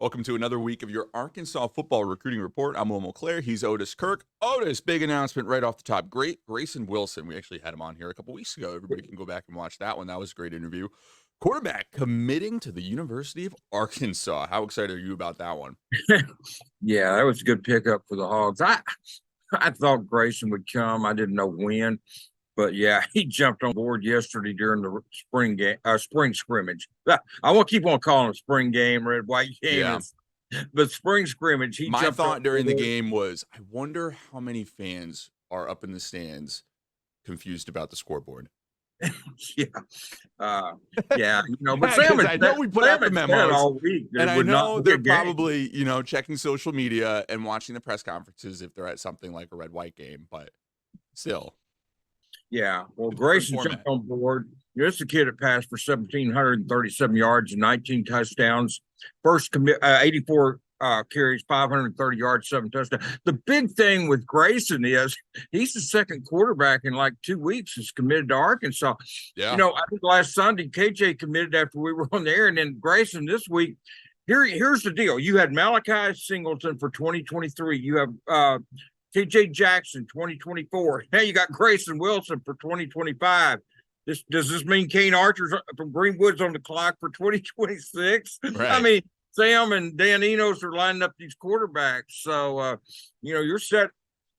Welcome to another week of your Arkansas football recruiting report. I'm Will McClare. He's Otis Kirk. Otis, big announcement right off the top. Great Grayson Wilson. We actually had him on here a couple weeks ago. Everybody can go back and watch that one. That was a great interview. Quarterback committing to the University of Arkansas. How excited are you about that one? Yeah, that was a good pickup for the Hogs. I thought Grayson would come. I didn't know when, but yeah, he jumped on board yesterday during the spring scrimmage. I won't keep on calling it spring game, red white game, Yeah. but spring scrimmage. My thought during the game was, I wonder how many fans are up in the stands confused about the scoreboard. Yeah, but Sam, I know we put out the memos all week, and I know they're probably, checking social media and watching the press conferences if they're at something like a red white game, but still. Yeah, well, Grayson jumped on board. This is a kid that passed for 1,737 yards and 19 touchdowns. First commit, 84 carries, 530 yards, 7 touchdowns. The big thing with Grayson is he's the second quarterback in like 2 weeks who's committed to Arkansas. Yeah. I think last Sunday KJ committed after we were on the air, and then Grayson this week. Here's the deal: you had Malachi Singleton for 2023. You have TJ Jackson 2024. Now you got Grayson Wilson for 2025. Does this mean Kane Archer's from Greenwood's on the clock for 2026? Right. I mean, Sam and Dan Enos are lining up these quarterbacks. So, you're set.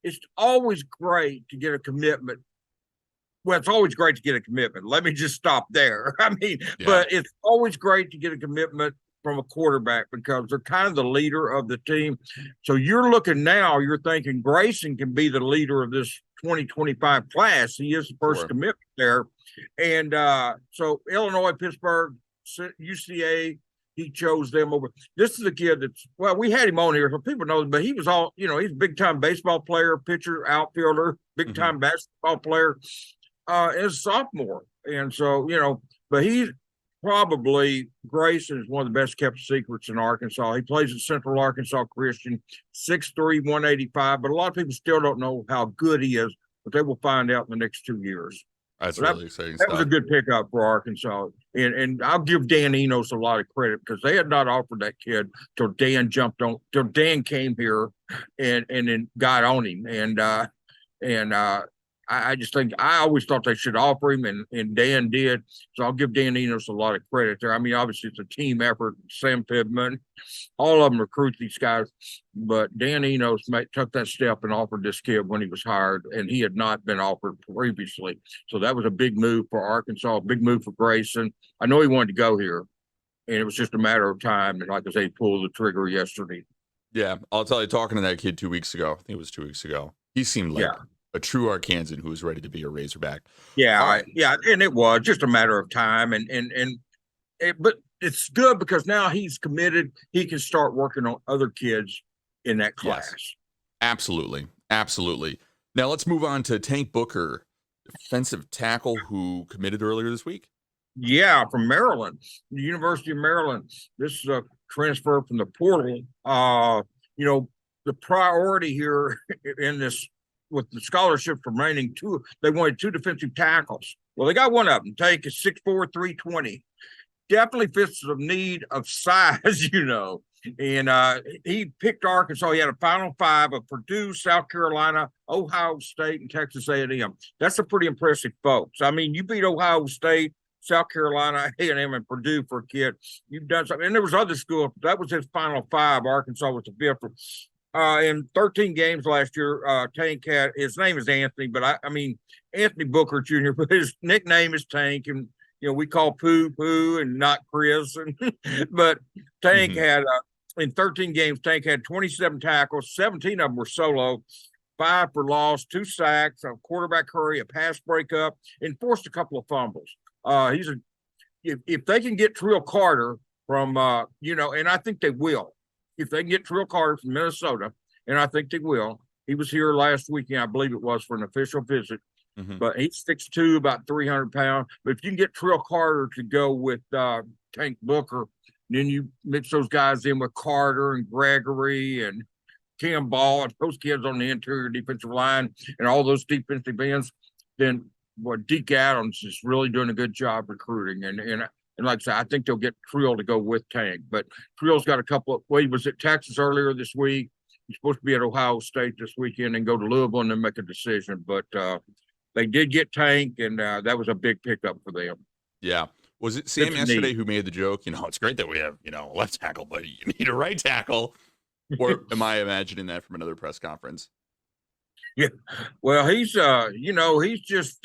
It's always great to get a commitment. Well, it's always great to get a commitment. Let me just stop there. But it's always great to get a commitment from a quarterback because they're kind of the leader of the team. So you're thinking Grayson can be the leader of this 2025 class. He is the first commitment there. And so Illinois, Pittsburgh, UCA, he chose them over. This is a kid we had him on here, so people know, but he was he's a big-time baseball player, pitcher, outfielder, big-time basketball player, as a sophomore. And so, but he's probably Grayson is one of the best kept secrets in Arkansas. He plays at Central Arkansas Christian, 6'3", 185, but a lot of people still don't know how good he is, but they will find out in the next 2 years. That's really exciting stuff. That was a good pickup for Arkansas. And I'll give Dan Enos a lot of credit because they had not offered that kid till Dan came here and then got on him. And I just think I always thought they should offer him, and Dan did. So I'll give Dan Enos a lot of credit there. I mean, obviously it's a team effort. Sam Pittman, all of them recruit these guys, but Dan Enos took that step and offered this kid when he was hired, and he had not been offered previously. So that was a big move for Arkansas, a big move for Grayson. I know he wanted to go here, and it was just a matter of time. And like I say, he pulled the trigger yesterday. Yeah, I'll tell you, talking to that kid 2 weeks ago, I think it was 2 weeks ago, he seemed like a true Arkansan who was ready to be a Razorback. Yeah, and it was just a matter of time, but it's good because now he's committed. He can start working on other kids in that class. Yes, absolutely. Now let's move on to Tank Booker, defensive tackle who committed earlier this week. Yeah, from Maryland, the University of Maryland. This is a transfer from the portal. The priority here in this, with the scholarships remaining, they wanted 2 defensive tackles. Well, they got one of them. Tank is 6'4", 320. Definitely fits the need of size, And he picked Arkansas. He had a Final 5 of Purdue, South Carolina, Ohio State, and Texas A&M. That's a pretty impressive, folks. I mean, you beat Ohio State, South Carolina, A&M, and Purdue for a kid. You've done something. And there was other schools. That was his Final 5. Arkansas was the 5th. In 13 games last year, Tank had, his name is Anthony, but I mean Anthony Booker Jr., but his nickname is Tank, and we call Poo and not Chris. But Tank had in 13 games, Tank had 27 tackles, 17 of them were solo, 5 for loss, 2 sacks, a quarterback hurry, a pass breakup, and forced a couple of fumbles. If they can get Trill Carter from and I think they will. If they can get Trill Carter from Minnesota, and I think they will. He was here last weekend, I believe it was, for an official visit. But he's 6'2", about 300 pounds. But if you can get Trill Carter to go with Tank Booker, then you mix those guys in with Carter and Gregory and Cam Ball and those kids on the interior defensive line and all those defensive ends, then Deke Adams is really doing a good job recruiting. And And like I said, I think they'll get Trill to go with Tank. But Trill's got a couple well, he was at Texas earlier this week. He's supposed to be at Ohio State this weekend and go to Louisville and then make a decision. But they did get Tank, and that was a big pickup for them. Yeah. Was it Sam yesterday who made the joke? It's great that we have, a left tackle, but you need a right tackle. Or am I imagining that from another press conference? Yeah. Well, he's he's just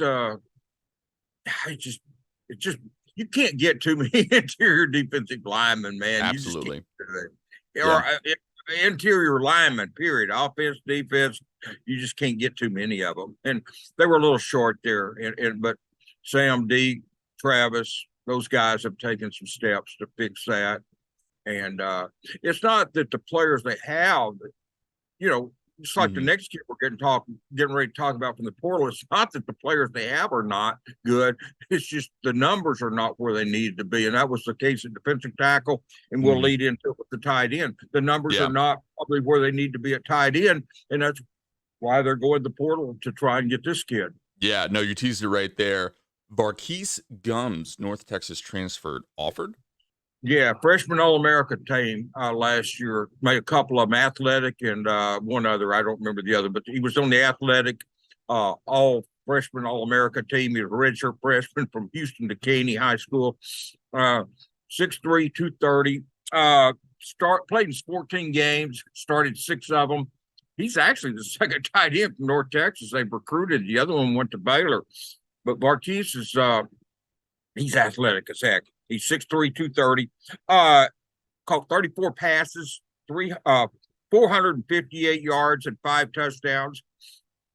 you can't get too many interior defensive linemen, man. Absolutely. Or interior linemen, period. Offense, defense, you just can't get too many of them. And they were a little short there. But Sam, D, Travis, those guys have taken some steps to fix that. And it's not that the players they have, just like the next kid we're getting ready to talk about from the portal, it's not that the players they have are not good. It's just the numbers are not where they needed to be. And that was the case at defensive tackle, and we'll lead into it with the tight end. The numbers are not probably where they need to be at tight end, and that's why they're going to the portal to try and get this kid. Yeah, no, you teased it right there. Varquise Gums, North Texas transferred, offered? Yeah, freshman All-America team last year. Made a couple of them athletic and one other. I don't remember the other, but he was on the athletic all freshman All-America team. He was a redshirt freshman from Houston to Caney High School. 6'3", 230. Played in 14 games, started 6 of them. He's actually the second tight end from North Texas they've recruited. The other one went to Baylor. But Varquise is he's athletic as heck. He's 6'3", 230. Caught 34 passes, 458 yards and 5 touchdowns.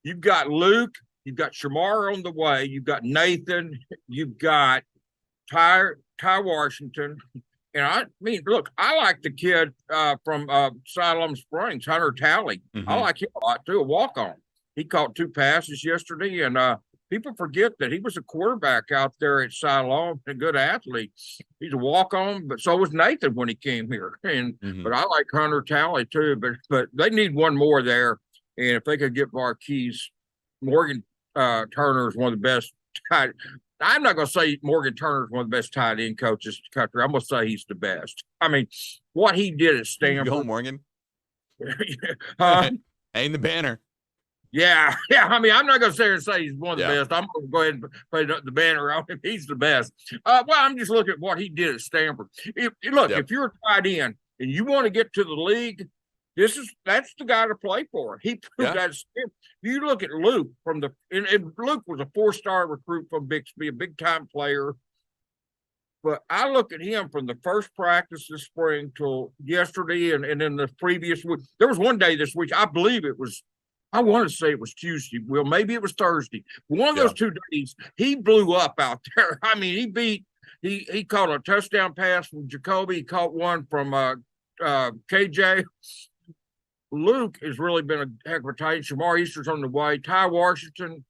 You've got Luke, you've got Shamar on the way, you've got Nathan, you've got Ty Washington. And I mean, look, I like the kid from Siloam Springs, Hunter Talley. I like him a lot too, a walk-on. He caught 2 passes yesterday, and people forget that he was a quarterback out there at Siloam, a good athlete. He's a walk-on, but so was Nathan when he came here. And but I like Hunter Talley too. But they need one more there. And if they could get Varquise, Morgan Turner is one of the best. I'm not going to say Morgan Turner is one of the best tight end coaches in the country. I'm going to say he's the best. I mean, what he did at Stanford. Go, Morgan. Ain't the banner. Yeah. I mean, I'm not going to sit here and say he's one of the best. I'm going to go ahead and put the banner on him. He's the best. Well, I'm just looking at what he did at Stanford. If you're a tight end and you want to get to the league, that's the guy to play for. He proved that. You look at Luke and Luke was a 4-star recruit from Bixby, a big-time player. But I look at him from the first practice this spring till yesterday and then the previous week. There was one day this week, I believe it was, I want to say it was Tuesday. Well, maybe it was Thursday. One of those 2 days, he blew up out there. I mean, he caught a touchdown pass from Jacoby. He caught one from KJ. Luke has really been a heck of a tight end. Shamar Easter's on the way. Ty Washington,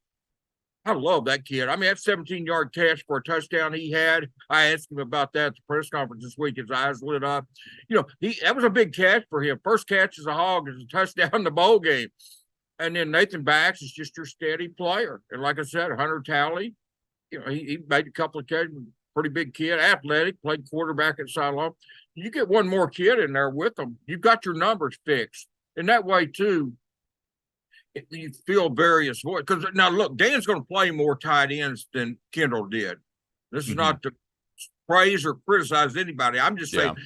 I love that kid. I mean, that 17-yard catch for a touchdown he had. I asked him about that at the press conference this week. His eyes lit up. That was a big catch for him. First catch as a Hog is a touchdown in the bowl game. And then Nathan Bax is just your steady player. And like I said, Hunter Talley, he made a couple of catches. Pretty big kid, athletic, played quarterback at Siloam. You get one more kid in there with them, you've got your numbers fixed. And that way, too, you feel various voice. Because now, look, Dan's going to play more tight ends than Kendall did. This is not to praise or criticize anybody. I'm just saying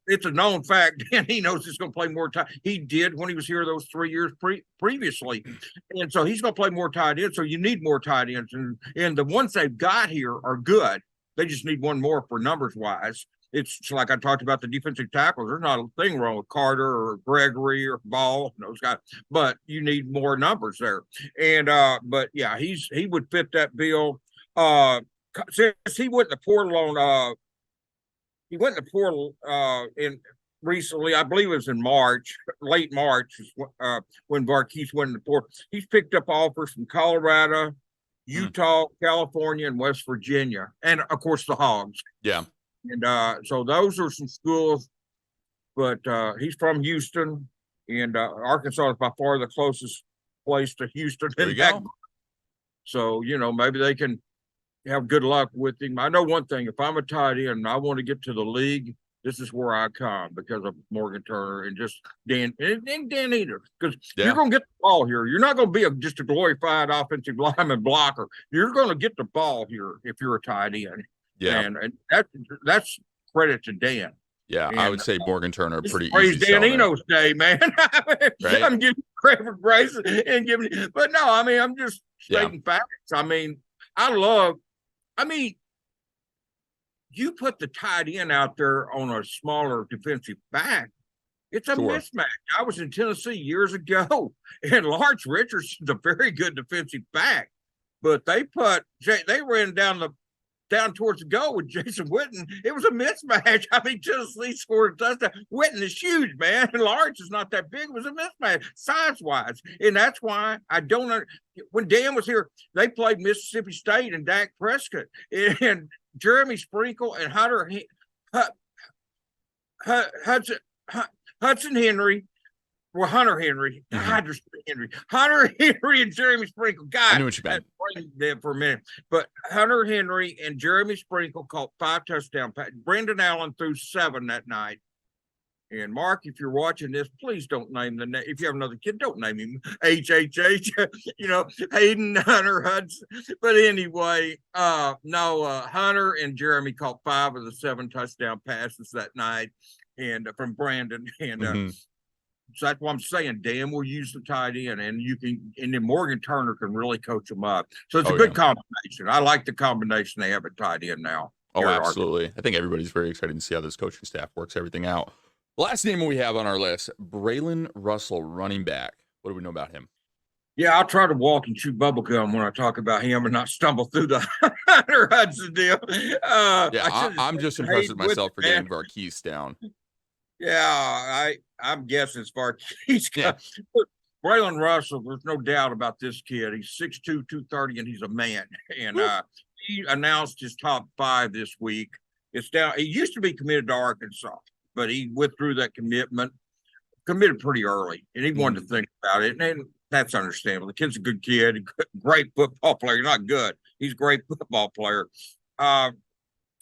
it's a known fact. Dan, he knows he's going to play more tight. He did when he was here those 3 years previously. And so he's going to play more tight ends. So you need more tight ends. And the ones they've got here are good. They just need one more for numbers-wise. It's like I talked about the defensive tackles. There's not a thing wrong with Carter or Gregory or Ball, those guys, but you need more numbers there. And but yeah, he would fit that bill. Since he went in the portal in recently, I believe it was in March, late March, when Varquise went in the portal. He's picked up offers from Colorado, Utah, California, and West Virginia, and of course the Hogs. Yeah. And so those are some schools, but he's from Houston, and Arkansas is by far the closest place to Houston. There you go. So, maybe they can have good luck with him. I know one thing: if I'm a tight end and I want to get to the league, this is where I come because of Morgan Turner and just Dan and Dan Eater. Because you're going to get the ball here. You're not going to be just a glorified offensive lineman blocker. You're going to get the ball here if you're a tight end. Yeah, and that's credit to Dan. Yeah, and I would say Morgan Turner pretty praise easy. Dan Eno's day, man. Right? I'm giving credit for Grayson and giving, but no, I mean, I'm just stating facts. I mean, you put the tight end out there on a smaller defensive back, it's a mismatch. I was in Tennessee years ago, and Lawrence Richardson's a very good defensive back, but they ran down towards the goal with Jason Witten. It was a mismatch. I mean, Tennessee scored a touchdown. Witten is huge, man. And Lawrence is not that big. It was a mismatch size-wise. And that's why I don't when Dan was here, they played Mississippi State and Dak Prescott. And Jeremy Sprinkle and Hudson Henry. Well, Hunter Henry, Hunter Henry and Jeremy Sprinkle. God, I knew what you meant. There for a minute. But Hunter Henry and Jeremy Sprinkle caught 5 touchdown passes. Brendan Allen threw 7 that night. And Mark, if you're watching this, please don't name the name. If you have another kid, don't name him HHH. Hayden, Hunter, Hudson. But anyway, Hunter and Jeremy caught 5 of the 7 touchdown passes that night, and from Brandon and. So that's what I'm saying. Dan will use the tight end, and then Morgan Turner can really coach them up. So it's a good combination. I like the combination they have at tight end now. Oh, absolutely. I think everybody's very excited to see how this coaching staff works everything out. Last name we have on our list, Braylon Russell, running back. What do we know about him? Yeah, I'll try to walk and chew bubblegum when I talk about him and not stumble through the Hunter Hudson deal. I'm just impressed with myself for getting Varquise down. Yeah, I'm guessing as far as he's got. Braylon Russell, there's no doubt about this kid. He's 6'2", 230, and he's a man. And he announced his top 5 this week. It's down. He used to be committed to Arkansas, but he withdrew that committed pretty early, and he wanted to think about it. And that's understandable. The kid's a good kid, great football player. Not good. He's a great football player.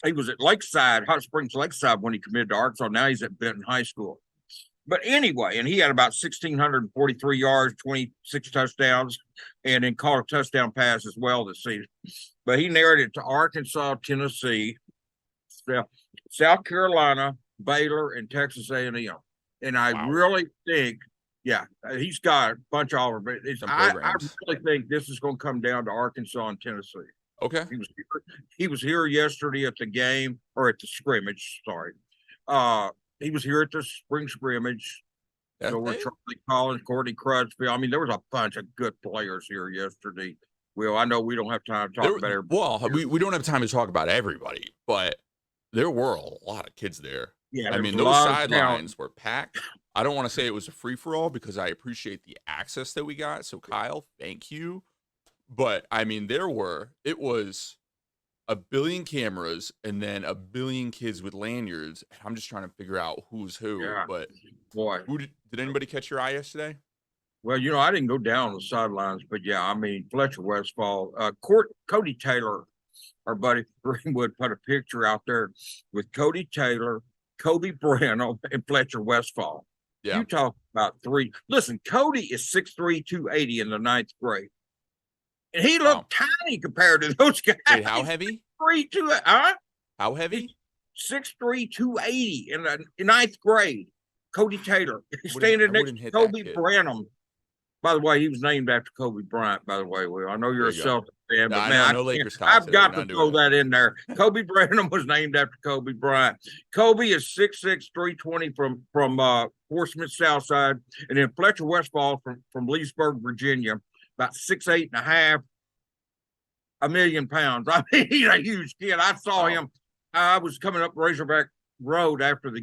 He was at Lakeside, Hot Springs Lakeside, when he committed to Arkansas. Now he's at Benton High School. But anyway, and he had about 1,643 yards, 26 touchdowns, and then caught a touchdown pass as well this season. But he narrowed it to Arkansas, Tennessee, South Carolina, Baylor, and Texas A&M. And I really think, he's got a bunch all over. I really think this is going to come down to Arkansas and Tennessee. Okay. He was here yesterday at the game, or at the scrimmage. Sorry. He was here at the spring scrimmage. So we're Charlie Collins, Courtney Crutchfield. I mean, there was a bunch of good players here yesterday. Well, I know we don't have time to talk about everybody. Well, we don't have time to talk about everybody, but there were a lot of kids there. Yeah, I mean, those sidelines were packed. I don't want to say it was a free-for-all because I appreciate the access that we got. So, Kyle, thank you. But, I mean, it was a billion cameras and then a billion kids with lanyards. I'm just trying to figure out who's who. Yeah. But, boy, did anybody catch your eye yesterday? Well, I didn't go down the sidelines, but, I mean, Fletcher Westfall, Cody Taylor, our buddy Greenwood, put a picture out there with Cody Taylor, Kobe Branham, and Fletcher Westfall. Yeah. You talk about 3. Listen, Cody is 6'3", 280 in the 9th grade. And he looked tiny compared to those guys. Wait, how heavy? 6'3", How heavy? 6'3", 280 in the 9th grade. Cody Taylor. Standing next to Kobe Branham. By the way, he was named after Kobe Bryant, by the way. Will. I know you're a Celtics fan, but I've got to throw that in there. Kobe Branham was named after Kobe Bryant. Kobe is 6'6", 320 from Portsmouth Southside. And then Fletcher Westfall from Leesburg, Virginia. About 6'8.5", 1,000,000 pounds. I mean, he's a huge kid. I saw him. I was coming up Razorback Road after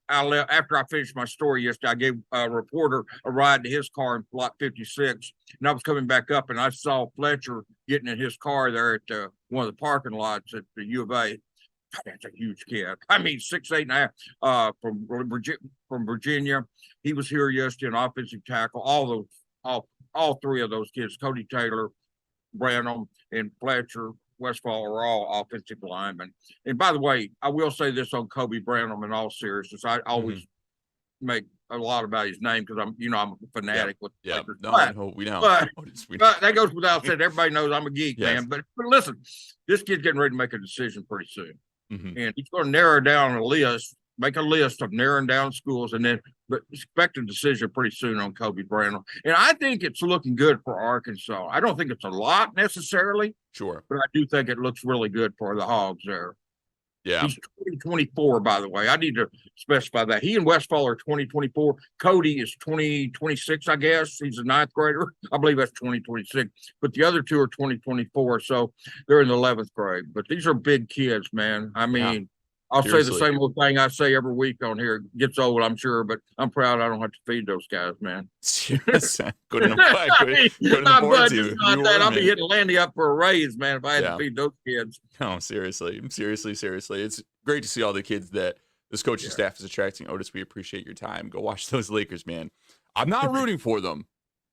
I finished my story yesterday. I gave a reporter a ride to his car in Lot 56, and I was coming back up, and I saw Fletcher getting in his car there at one of the parking lots at the U of A. That's a huge kid. I mean, 6'8.5", from Virginia. He was here yesterday, an offensive tackle. All 3 of those kids, Cody Taylor, Branham, and Fletcher, Westfall are all offensive linemen. And by the way, I will say this on Kobe Branham in all seriousness. I always make a lot about his name because I'm a fanatic with the Lakers. No, we know. But that goes without saying. Everybody knows I'm a geek, man. But listen, this kid's getting ready to make a decision pretty soon. And he's going to narrow down a list, make a list of narrowing down schools, and then expect a decision pretty soon on Kobe Branham. And I think it's looking good for Arkansas. I don't think it's a lot necessarily. Sure. But I do think it looks really good for the Hogs there. Yeah. He's 2024, by the way. I need to specify that. He and Westfall are 2024. Cody is 2026, I guess. He's a ninth grader. I believe that's 2026. But the other two are 2024. So they're in the 11th grade. But these are big kids, man. I mean, I'll say the same old thing I say every week on here. It gets old, I'm sure, but I'm proud I don't have to feed those guys, man. Couldn't afford to. I'll be hitting Landy up for a raise, man, if I had to feed those kids. No, seriously. It's great to see all the kids that this coaching staff is attracting. Otis, we appreciate your time. Go watch those Lakers, man. I'm not rooting for them,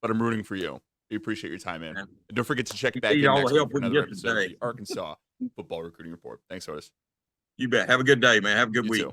but I'm rooting for you. We appreciate your time, man. And don't forget to check back in next week for another episode of the Arkansas Football Recruiting Report. Thanks, Otis. You bet. Have a good day, man. Have a good You week. too.